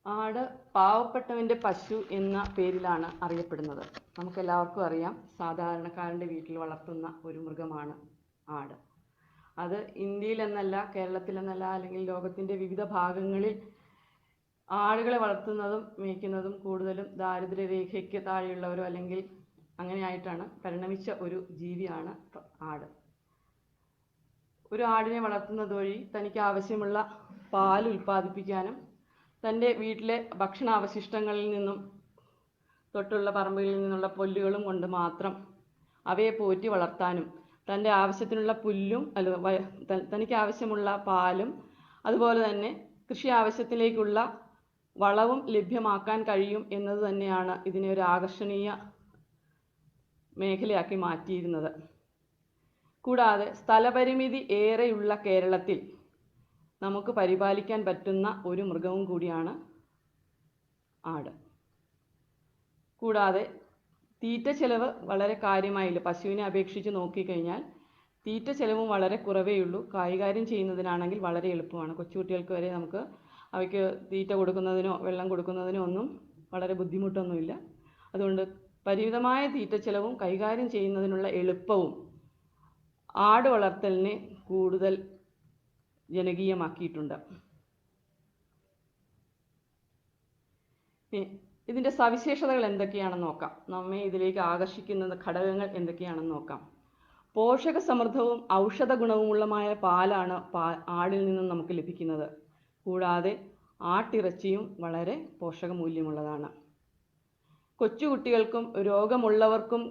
ആട് പാവപ്പെട്ടവൻ്റെ പശു എന്ന പേരിലാണ് അറിയപ്പെടുന്നത്. നമുക്കെല്ലാവർക്കും അറിയാം, സാധാരണക്കാരൻ്റെ വീട്ടിൽ വളർത്തുന്ന ഒരു മൃഗമാണ് ആട്. അത് ഇന്ത്യയിലെന്നല്ല, കേരളത്തിലെന്നല്ല, അല്ലെങ്കിൽ ലോകത്തിൻ്റെ വിവിധ ഭാഗങ്ങളിൽ ആടുകളെ വളർത്തുന്നതും മേയ്ക്കുന്നതും കൂടുതലും ദാരിദ്ര്യരേഖയ്ക്ക് താഴെയുള്ളവരോ അല്ലെങ്കിൽ അങ്ങനെയായിട്ടാണ് പരിണമിച്ച ഒരു ജീവിയാണ് ആട്. ഒരു ആടിനെ വളർത്തുന്നത് വഴി തനിക്ക് ആവശ്യമുള്ള പാൽ ഉൽപ്പാദിപ്പിക്കാനും തൻ്റെ വീട്ടിലെ ഭക്ഷണാവശിഷ്ടങ്ങളിൽ നിന്നും തൊട്ടുള്ള പറമ്പുകളിൽ നിന്നുള്ള പുല്ലുകളും കൊണ്ട് മാത്രം അവയെ പോറ്റി വളർത്താനും തൻ്റെ ആവശ്യത്തിനുള്ള പുല്ലും തനിക്ക് ആവശ്യമുള്ള പാലും അതുപോലെ തന്നെ കൃഷി ആവശ്യത്തിലേക്കുള്ള വളവും ലഭ്യമാക്കാൻ കഴിയും എന്നത് തന്നെയാണ് ഇതിനെ ഒരു ആകർഷണീയ മേഖലയാക്കി മാറ്റിയിരുന്നത്. കൂടാതെ സ്ഥലപരിമിതി ഏറെയുള്ള കേരളത്തിൽ നമുക്ക് പരിപാലിക്കാൻ പറ്റുന്ന ഒരു മൃഗവും കൂടിയാണ് ആട്. കൂടാതെ തീറ്റ ചെലവ് വളരെ കാര്യമായില്ല. പശുവിനെ അപേക്ഷിച്ച് നോക്കിക്കഴിഞ്ഞാൽ തീറ്റ ചെലവും വളരെ കുറവേ ഉള്ളൂ. കൈകാര്യം ചെയ്യുന്നതിനാണെങ്കിൽ വളരെ എളുപ്പമാണ്. കൊച്ചുകുട്ടികൾക്ക് വരെ നമുക്ക് അവയ്ക്ക് തീറ്റ കൊടുക്കുന്നതിനോ വെള്ളം കൊടുക്കുന്നതിനോ ഒന്നും വളരെ ബുദ്ധിമുട്ടൊന്നുമില്ല. അതുകൊണ്ട് പരിമിതമായ തീറ്റ ചെലവും കൈകാര്യം ചെയ്യുന്നതിനുള്ള എളുപ്പവും ആട് വളർത്തലിനെ കൂടുതൽ ജനകീയമാക്കിയിട്ടുണ്ട്. ഇതിൻ്റെ സവിശേഷതകൾ എന്തൊക്കെയാണെന്ന് നോക്കാം. നമ്മെ ഇതിലേക്ക് ആകർഷിക്കുന്ന ഘടകങ്ങൾ എന്തൊക്കെയാണെന്ന് നോക്കാം. പോഷക സമൃദ്ധവും ഔഷധ ഗുണവുമുള്ളമായ പാലാണ് ആടിൽ നിന്നും നമുക്ക് ലഭിക്കുന്നത്. കൂടാതെ ആട്ടിറച്ചിയും വളരെ പോഷകമൂല്യമുള്ളതാണ്. കൊച്ചുകുട്ടികൾക്കും രോഗമുള്ളവർക്കും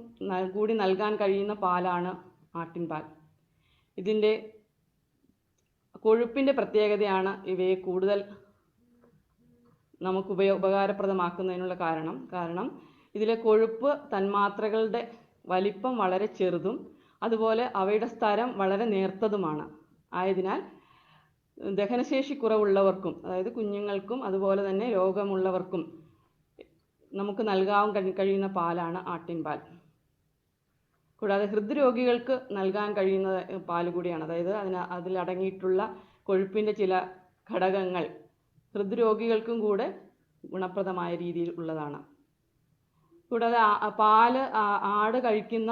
കൂടി നൽകാൻ കഴിയുന്ന പാലാണ് ആട്ടിൻപാൽ. ഇതിൻ്റെ കൊഴുപ്പിൻ്റെ പ്രത്യേകതയാണ് ഇവയെ കൂടുതൽ നമുക്ക് ഉപകാരപ്രദമാക്കുന്നതിനുള്ള കാരണം ഇതിലെ കൊഴുപ്പ് തന്മാത്രകളുടെ വലിപ്പം വളരെ ചെറുതും അതുപോലെ അവയുടെ സ്തരം വളരെ നേർത്തതുമാണ്. ആയതിനാൽ ദഹനശേഷി കുറവുള്ളവർക്കും, അതായത് കുഞ്ഞുങ്ങൾക്കും അതുപോലെ തന്നെ രോഗമുള്ളവർക്കും നമുക്ക് നൽകാൻ കഴിയുന്ന പാലാണ് ആട്ടിൻപാൽ. കൂടാതെ ഹൃദ്രോഗികൾക്ക് നൽകാൻ കഴിയുന്ന പാൽ കൂടിയാണ്. അതായത് അതിലടങ്ങിയിട്ടുള്ള കൊഴുപ്പിൻ്റെ ചില ഘടകങ്ങൾ ഹൃദ്രോഗികൾക്കും കൂടെ ഗുണപ്രദമായ രീതിയിൽ ഉള്ളതാണ്. കൂടാതെ പാല് ആട് കഴിക്കുന്ന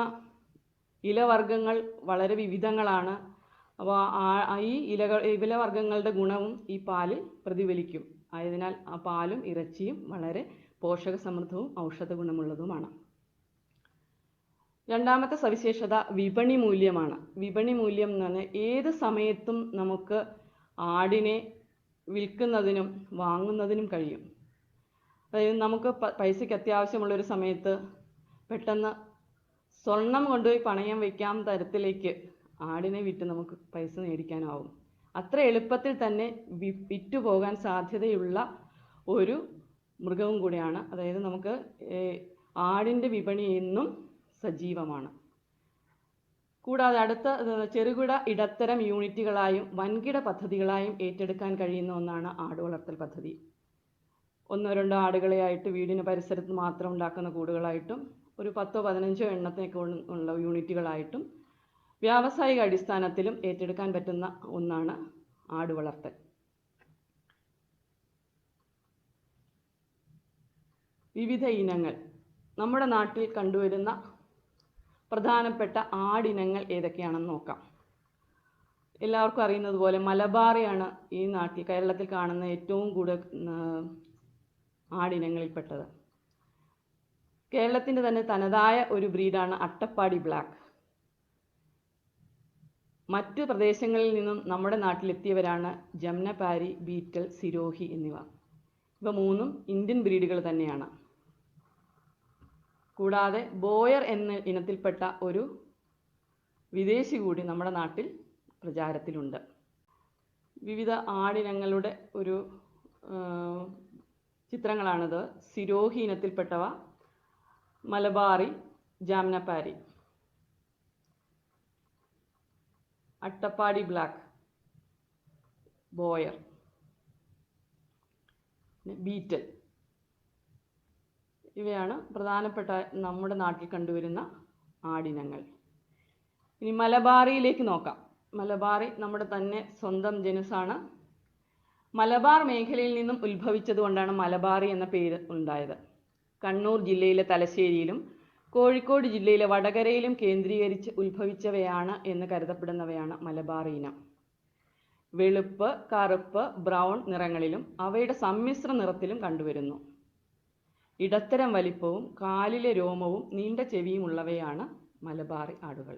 ഇലവർഗ്ഗങ്ങൾ വളരെ വിവിധങ്ങളാണ്. അപ്പോൾ ഈ ഇലവർഗ്ഗങ്ങളുടെ ഗുണവും ഈ പാലിൽ പ്രതിഫലിക്കും. ആയതിനാൽ ആ പാലും ഇറച്ചിയും വളരെ പോഷക സമൃദ്ധവും ഔഷധ ഗുണമുള്ളതുമാണ്. രണ്ടാമത്തെ സവിശേഷത വിപണി മൂല്യമാണ്. വിപണി മൂല്യം എന്ന് പറഞ്ഞാൽ ഏത് സമയത്തും നമുക്ക് ആടിനെ വിൽക്കുന്നതിനും വാങ്ങുന്നതിനും കഴിയും. അതായത് നമുക്ക് പൈസയ്ക്ക് അത്യാവശ്യമുള്ളൊരു സമയത്ത് പെട്ടെന്ന് സ്വർണം കൊണ്ടുപോയി പണയം വയ്ക്കാൻ തരത്തിലേക്ക് ആടിനെ വിറ്റ് നമുക്ക് പൈസ മേടിക്കാനാവും. അത്ര എളുപ്പത്തിൽ തന്നെ വിറ്റുപോകാൻ സാധ്യതയുള്ള ഒരു മൃഗവും കൂടിയാണ്. അതായത് നമുക്ക് ആടിൻ്റെ വിപണി എന്നും സജീവമാണ്. കൂടാതെ അടുത്ത ചെറുകിട ഇടത്തരം യൂണിറ്റുകളായും വൻകിട പദ്ധതികളായും ഏറ്റെടുക്കാൻ കഴിയുന്ന ഒന്നാണ് ആട് വളർത്തൽ പദ്ധതി. 1-2 ആടുകളെയായിട്ട് വീടിന് പരിസരത്ത് മാത്രം ഉണ്ടാക്കുന്ന കൂടുകളായിട്ടും ഒരു 10-15 എണ്ണത്തിനൊക്കെ ഉള്ള യൂണിറ്റുകളായിട്ടും വ്യാവസായിക അടിസ്ഥാനത്തിലും ഏറ്റെടുക്കാൻ പറ്റുന്ന ഒന്നാണ് ആട് വളർത്തൽ. വിവിധ ഇനങ്ങൾ. നമ്മുടെ നാട്ടിൽ കണ്ടുവരുന്ന പ്രധാനപ്പെട്ട ആടിനങ്ങൾ ഏതൊക്കെയാണെന്ന് നോക്കാം. എല്ലാവർക്കും അറിയുന്നത് പോലെ മലബാറിയാണ് ഈ നാട്ടിൽ കേരളത്തിൽ കാണുന്ന ഏറ്റവും കൂടുതൽ ആടിനങ്ങളിൽപ്പെട്ടത്. കേരളത്തിൻ്റെ തന്നെ തനതായ ഒരു ബ്രീഡാണ് അട്ടപ്പാടി ബ്ലാക്ക്. മറ്റു പ്രദേശങ്ങളിൽ നിന്നും നമ്മുടെ നാട്ടിലെത്തിയവരാണ് ജംനപാരി, ബീറ്റൽ, സിരോഹി എന്നിവ. ഇവ മൂന്നും ഇന്ത്യൻ ബ്രീഡുകൾ തന്നെയാണ്. കൂടാതെ ബോയർ എന്ന ഇനത്തിൽപ്പെട്ട ഒരു വിദേശി കൂടി നമ്മുടെ നാട്ടിൽ പ്രചാരത്തിലുണ്ട്. വിവിധ ആടിനങ്ങളുടെ ഒരു ചിത്രങ്ങളാണിത്. സിരോഹി ഇനത്തിൽപ്പെട്ടവ, മലബാറി, ജാംനപാരി, അട്ടപ്പാടി ബ്ലാക്ക്, ബോയർ, ബീറ്റൽ ഇവയാണ് പ്രധാനപ്പെട്ട നമ്മുടെ നാട്ടിൽ കണ്ടുവരുന്ന ആടിനങ്ങൾ. ഇനി മലബാറിയിലേക്ക് നോക്കാം. മലബാറി നമ്മുടെ തന്നെ സ്വന്തം ജനുസാണ്. മലബാർ മേഖലയിൽ നിന്നും ഉത്ഭവിച്ചതുകൊണ്ടാണ് മലബാറി എന്ന പേര് ഉണ്ടായത്. കണ്ണൂർ ജില്ലയിലെ തലശ്ശേരിയിലും കോഴിക്കോട് ജില്ലയിലെ വടകരയിലും കേന്ദ്രീകരിച്ച് ഉത്ഭവിച്ചവയാണ് എന്ന് കരുതപ്പെടുന്നവയാണ് മലബാറി ഇനം. വെളുപ്പ്, കറുപ്പ്, ബ്രൗൺ നിറങ്ങളിലും അവയുടെ സമ്മിശ്ര നിറത്തിലും കണ്ടുവരുന്നു. ഇടത്തരം വലിപ്പവും കാലിലെ രോമവും നീണ്ട ചെവിയുമുള്ളവയാണ് മലബാറി ആടുകൾ.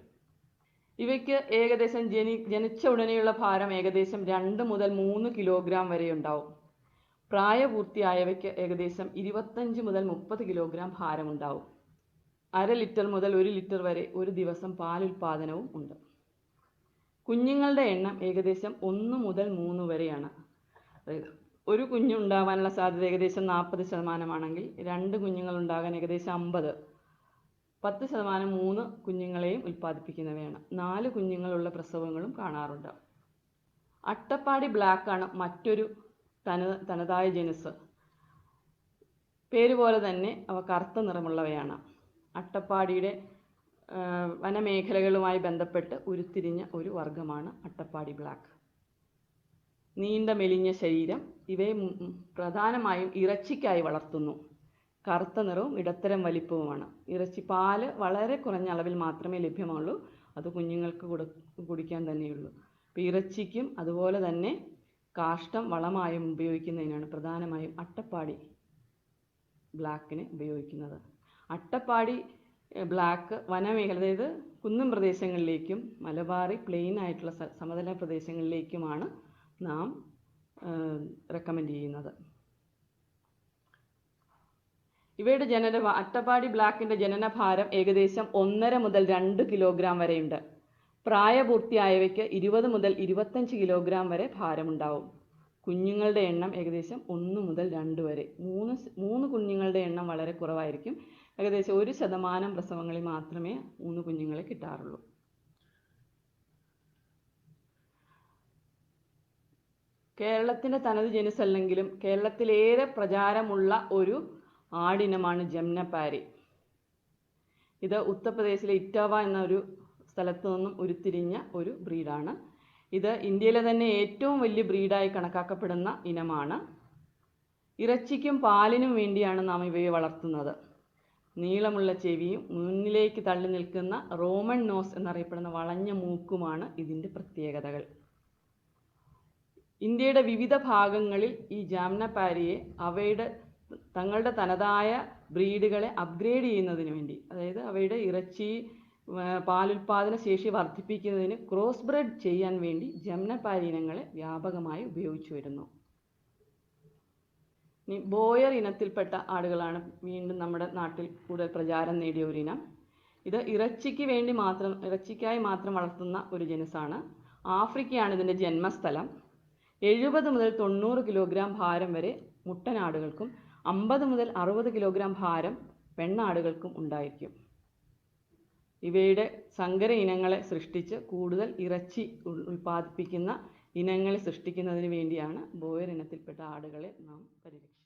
ഇവയ്ക്ക് ഏകദേശം ജനിച്ച ഉടനെയുള്ള ഭാരം ഏകദേശം 2 മുതൽ 3 കിലോഗ്രാം വരെ ഉണ്ടാവും. പ്രായപൂർത്തിയായവയ്ക്ക് ഏകദേശം 25 മുതൽ 30 കിലോഗ്രാം ഭാരമുണ്ടാവും. 1/2 ലിറ്റർ മുതൽ 1 ലിറ്റർ വരെ ഒരു ദിവസം പാലുൽപാദനവും ഉണ്ട്. കുഞ്ഞുങ്ങളുടെ എണ്ണം ഏകദേശം 1 മുതൽ 3 വരെയാണ്. ഒരു കുഞ്ഞുണ്ടാവാനുള്ള സാധ്യത ഏകദേശം 40% 2 കുഞ്ഞുങ്ങൾ ഉണ്ടാകാൻ ഏകദേശം 50. 10% 3 കുഞ്ഞുങ്ങളെയും ഉൽപ്പാദിപ്പിക്കുന്നവയാണ്. 4 കുഞ്ഞുങ്ങളുള്ള പ്രസവങ്ങളും കാണാറുണ്ട്. അട്ടപ്പാടി ബ്ലാക്കാണ് മറ്റൊരു തനതായ ജനുസ്. പേര് പോലെ തന്നെ അവ കറുത്ത നിറമുള്ളവയാണ്. അട്ടപ്പാടിയുടെ വനമേഖലകളുമായി ബന്ധപ്പെട്ട് ഉരുത്തിരിഞ്ഞ ഒരു വർഗമാണ് അട്ടപ്പാടി ബ്ലാക്ക്. നീണ്ട മെലിഞ്ഞ ശരീരം. ഇവയെ പ്രധാനമായും ഇറച്ചിക്കായി വളർത്തുന്നു. കറുത്ത നിറവും ഇടത്തരം വലിപ്പവുമാണ്. പാല് വളരെ കുറഞ്ഞ അളവിൽ മാത്രമേ ലഭ്യമുള്ളൂ. അത് കുഞ്ഞുങ്ങൾക്ക് കുടിക്കാൻ തന്നെയുള്ളൂ. അപ്പോൾ ഇറച്ചിക്കും അതുപോലെ തന്നെ കാഷ്ടം വളമായും ഉപയോഗിക്കുന്നതിനാണ് പ്രധാനമായും അട്ടപ്പാടി ബ്ലാക്കിനെ ഉപയോഗിക്കുന്നത്. അട്ടപ്പാടി ബ്ലാക്ക് വനമേഖല, അതായത് കുന്നും പ്രദേശങ്ങളിലേക്കും മലബാറി പ്ലെയിൻ ആയിട്ടുള്ള സമതല പ്രദേശങ്ങളിലേക്കുമാണ് നാം റെക്കമെൻഡ് ചെയ്യുന്നത്. ഇവയുടെ അട്ടപ്പാടി ബ്ലാക്കിൻ്റെ ജനനഭാരം ഏകദേശം 1.5 മുതൽ 2 കിലോഗ്രാം വരെയുണ്ട്. പ്രായപൂർത്തിയായവയ്ക്ക് 20 മുതൽ 25 കിലോഗ്രാം വരെ ഭാരമുണ്ടാവും. കുഞ്ഞുങ്ങളുടെ എണ്ണം ഏകദേശം 1 മുതൽ 2 വരെ. 3 കുഞ്ഞുങ്ങളുടെ എണ്ണം വളരെ കുറവായിരിക്കും. ഏകദേശം 1% പ്രസവങ്ങളിൽ മാത്രമേ 3 കുഞ്ഞുങ്ങളെ കിട്ടാറുള്ളൂ. കേരളത്തിൻ്റെ തനത് ജനുസ് അല്ലെങ്കിലും കേരളത്തിലേറെ പ്രചാരമുള്ള ഒരു ആടിനമാണ് ജംനപാരി. ഇത് ഉത്തർപ്രദേശിലെ ഇറ്റാവ എന്ന ഒരു സ്ഥലത്തു നിന്നും ഉരുത്തിരിഞ്ഞ ഒരു ബ്രീഡാണ്. ഇത് ഇന്ത്യയിലെ തന്നെ ഏറ്റവും വലിയ ബ്രീഡായി കണക്കാക്കപ്പെടുന്ന ഇനമാണ്. ഇറച്ചിക്കും പാലിനും വേണ്ടിയാണ് നാം ഇവയെ വളർത്തുന്നത്. നീളമുള്ള ചെവിയും മുന്നിലേക്ക് തള്ളി നിൽക്കുന്ന റോമൻ നോസ് എന്നറിയപ്പെടുന്ന വളഞ്ഞ മൂക്കുമാണ് ഇതിൻ്റെ പ്രത്യേകതകൾ. ഇന്ത്യയുടെ വിവിധ ഭാഗങ്ങളിൽ ഈ ജംനപാരിയെ തങ്ങളുടെ തനതായ ബ്രീഡുകളെ അപ്ഗ്രേഡ് ചെയ്യുന്നതിന് വേണ്ടി, അതായത് അവയുടെ ഇറച്ചി പാലുൽപാദന ശേഷി വർദ്ധിപ്പിക്കുന്നതിന് ക്രോസ് ബ്രെഡ് ചെയ്യാൻ വേണ്ടി ജംനപാരി ഇനങ്ങളെ വ്യാപകമായി ഉപയോഗിച്ചു വരുന്നു. ഇനി ബോയർ ഇനത്തിൽപ്പെട്ട ആടുകളാണ് വീണ്ടും നമ്മുടെ നാട്ടിൽ കൂടുതൽ പ്രചാരം നേടിയ ഒരു ഇനം. ഇത് ഇറച്ചിക്കായി മാത്രം വളർത്തുന്ന ഒരു ജനുസാണ്. ആഫ്രിക്കയാണ് ഇതിൻ്റെ ജന്മസ്ഥലം. 70 മുതൽ 90 കിലോഗ്രാം ഭാരം വരെ മുട്ടനാടുകൾക്കും 50 മുതൽ 60 കിലോഗ്രാം ഭാരം പെണ്ണാടുകൾക്കും ഉണ്ടായിരിക്കും. ഇവയുടെ സങ്കര ഇനങ്ങളെ സൃഷ്ടിച്ച് കൂടുതൽ ഇറച്ചി ഉൽപ്പാദിപ്പിക്കുന്ന ഇനങ്ങളെ സൃഷ്ടിക്കുന്നതിന് വേണ്ടിയാണ് ബോയർ ഇനത്തിൽപ്പെട്ട ആടുകളെ നാം പരിരക്ഷിക്കുന്നത്.